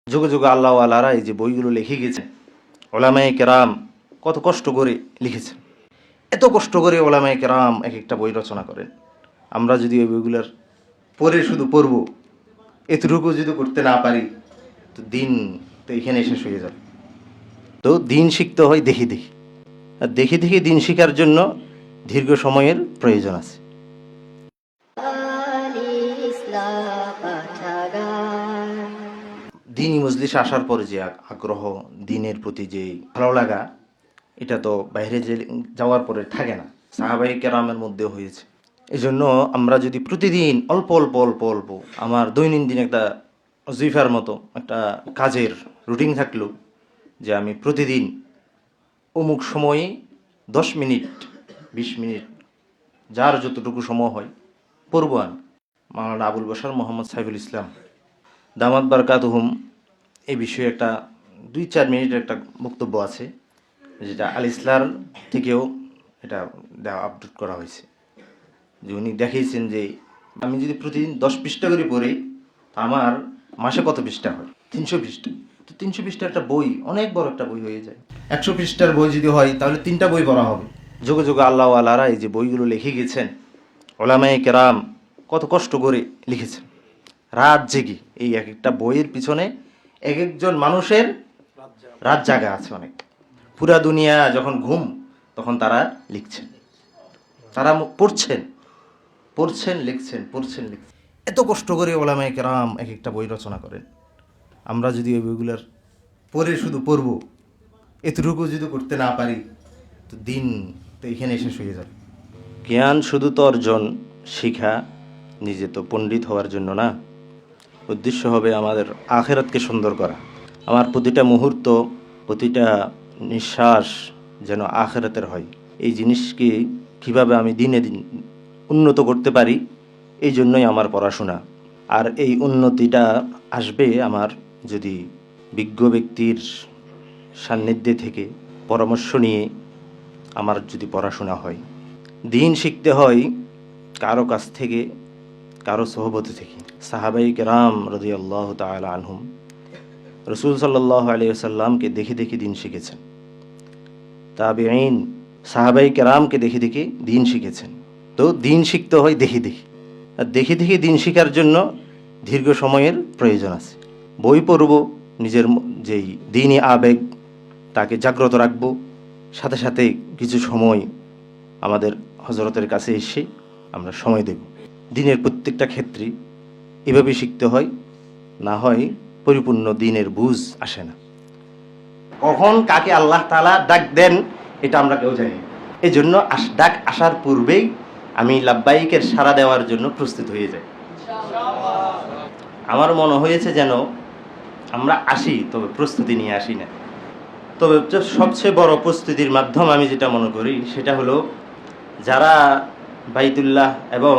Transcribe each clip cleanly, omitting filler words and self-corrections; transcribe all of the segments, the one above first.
যুগে যুগে আল্লাহওয়ালারা এই যে বইগুলো লিখে গেছেন, ওলামায়ে কেরাম কত কষ্ট করে লিখেছেন। এত কষ্ট করে ওলামায়ে কেরাম এক একটা বই রচনা করেন। আমরা যদি ওই বইগুলোর পড়ে শুধু পড়ব, এতটুকু যদি করতে না পারি তো দিন তো এখানে শেষ হয়ে যাবে। তো দিন শিখতে হয় দেখি দেখি, আর দেখি দেখি দিন শিখার জন্য দীর্ঘ সময়ের প্রয়োজন আছে। দিনই মজলিসে আসার পরে যে আগ্রহ, দিনের প্রতি যে ভালো লাগা, এটা তো বাইরে যাওয়ার পরে থাকে না, সাহাবায়ে কেরামের মধ্যেও হয়েছে। এই জন্য আমরা যদি প্রতিদিন অল্প অল্প অল্প অল্প আমার দৈনন্দিন একটা ওয়াজিফার মতো একটা কাজের রুটিন থাকলো যে আমি প্রতিদিন অমুক সময়ে 10 মিনিট 20 মিনিট যার যতটুকু সময় হয় পড়ব। আমি মাওলানা আবুল বাশার মোহাম্মদ সাইফুল ইসলাম দামাত বারকাতুহুম এই বিষয়ে একটা 2-4 মিনিটের একটা বক্তব্য আছে, যেটা আল ইসলার থেকেও এটা আপডেট করা হয়েছে। যে উনি দেখিয়েছেন যে আমি যদি প্রতিদিন 10 পৃষ্ঠা করে পড়ি, আমার মাসে কত পৃষ্ঠা হয়? 300 পৃষ্ঠা। তো 300 পৃষ্ঠার একটা বই অনেক বড় একটা বই হয়ে যায়। 100 পৃষ্ঠার বই যদি হয় তাহলে 3টা বই পড়া হবে। যুগে যুগে আল্লাহওয়ালারা এই যে বইগুলো লিখে গেছেন, ওলামায়ে কেরাম কত কষ্ট করে লিখেছেন, রাত জেগে। এই এক একটা বইয়ের পিছনে এক একজন মানুষের রাত জাগা আছে অনেক। পুরা দুনিয়া যখন ঘুম, তখন তারা লিখছেন, তারা পড়ছেন পড়ছেন লিখছেন, পড়ছেন লিখছেন। এত কষ্ট করে ওলামায়ে কেরাম এক একটা বই রচনা করেন। আমরা যদি ওই বইগুলোর পড়ে শুধু পড়ব, এতটুকু যদি করতে না পারি তো দিন তো এখানে শেষ হয়ে যাবে। জ্ঞান শুধু তো অর্জন, শিখা, নিজে তো পণ্ডিত হওয়ার জন্য না। উদ্দেশ্য হবে আমাদের আখিরাতকে সুন্দর করা। আমার প্রতিটা মুহূর্ত, প্রতিটা নিঃশ্বাস যেন আখিরাতের হয়। এই জিনিসকে কিভাবে আমি দিনে দিন উন্নত করতে পারি, এই জন্যই আমার পড়াশোনা। আর এই উন্নতিটা আসবে আমার যদি বিজ্ঞ ব্যক্তির সান্নিধ্যে থেকে পরামর্শ নিয়ে আমার যদি পড়াশোনা হয়। দিন শিখতে হয় কারো কাছ থেকে, কারো সোহবত থেকে। সাহাবায়ে কেরাম রাদিয়াল্লাহু তাআলা আনহুম রাসূল সাল্লাল্লাহু আলাইহি ওয়াসাল্লামকে দেখে দেখে দিন শিখেছেন। তাবেঈন সাহাবায়ে কেরামকে দেখে দেখে দিন শিখেছেন। তো দিন শিখতে হয় দেখি দেখি, আর দেখি দেখি দিন শিখার জন্য দীর্ঘ সময়ের প্রয়োজন আছে। বই পড়ব, নিজের যেই দিনই আবেগ তাকে জাগ্রত রাখব, সাথে সাথে কিছু সময় আমাদের হযরতের কাছে এসে আমরা সময় দেব। দিনের প্রত্যেকটা ক্ষেত্রে এভাবে শিখতে হয়, না হয় পরিপূর্ণ দিনের বুঝ আসে না। কখন কাকে আল্লাহ তাআলা ডাক দেন এটা আমরা কেউ জানি না। এই জন্য ডাক আসার পূর্বেই আমি লাব্বাইকের সাড়া দেওয়ার জন্য প্রস্তুত হয়ে যাই। আমার মনে হয়েছে যেন আমরা আসি, তবে প্রস্তুতি নিয়ে আসি না। তবে সবচেয়ে বড় প্রস্তুতির মাধ্যম আমি যেটা মনে করি সেটা হলো, যারা বাইতুল্লাহ এবং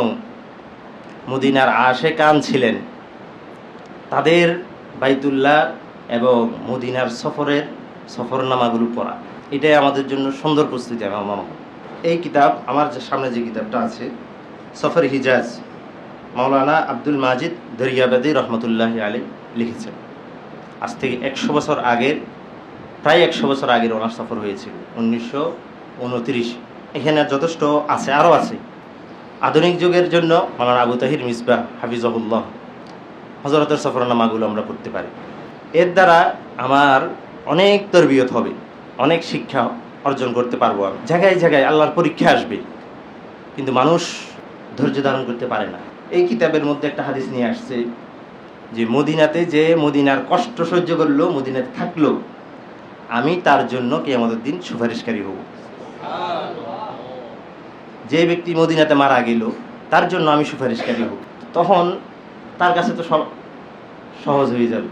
মদিনার আশেকান ছিলেন তাদের বাইতুল্লাহ এবং মদিনার সফরনামাগুলো পড়া, এটাই আমাদের জন্য সুন্দর প্রস্তুতি। আমার মনে হয় এই কিতাব, আমার সামনে যে কিতাবটা আছে সফর হিজাজ, মাওলানা আব্দুল মাজিদ দরিয়াবাদী রহমতুল্লাহি আলাইহি লিখেছেন। আজ থেকে 100 বছর আগের, প্রায় 100 বছর আগের ওনার সফর হয়েছিল 1929। এখানে যথেষ্ট আছে, আরও আছে। আধুনিক যুগের জন্য মাওলানা আবু তাহির মিসবাহ হাফিজাহুল্লাহ হযরতের সফরনামাগুলো আমরা পড়তে পারি। এর দ্বারা আমার অনেক তরবিয়ত হবে, অনেক শিক্ষা অর্জন করতে পারবো। আমি জায়গায় জায়গায় আল্লাহর পরীক্ষা আসবে, কিন্তু মানুষ ধৈর্য ধারণ করতে পারে না। এই কিতাবের মধ্যে একটা হাদিস নিয়ে আসছে যে মদিনাতে যে মদিনার কষ্ট সহ্য করলো, মদিনাতে থাকলো, আমি তার জন্য কিয়ামতের দিন সুপারিশকারী হব। যে ব্যক্তি মদিনাতে মারা গেল তার জন্য আমি সুপারিশকারী হব। তখন তার কাছে তো সব সহজ হয়ে যাবে,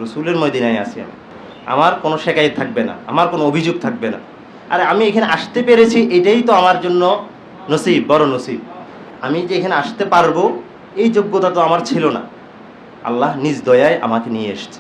রাসূলের মদিনায় আছি আমি, আমার কোনো শেকায়ত থাকবে না, আমার কোনো অভিযোগ থাকবে না। আরে আমি এখানে আসতে পেরেছি, এটাই তো আমার জন্য নসিব, বড় নসিব। আমি যে এখানে আসতে পারবো এই যোগ্যতা তো আমার ছিল না, আল্লাহ নিজ দয়ায় আমাকে নিয়ে এসেছে।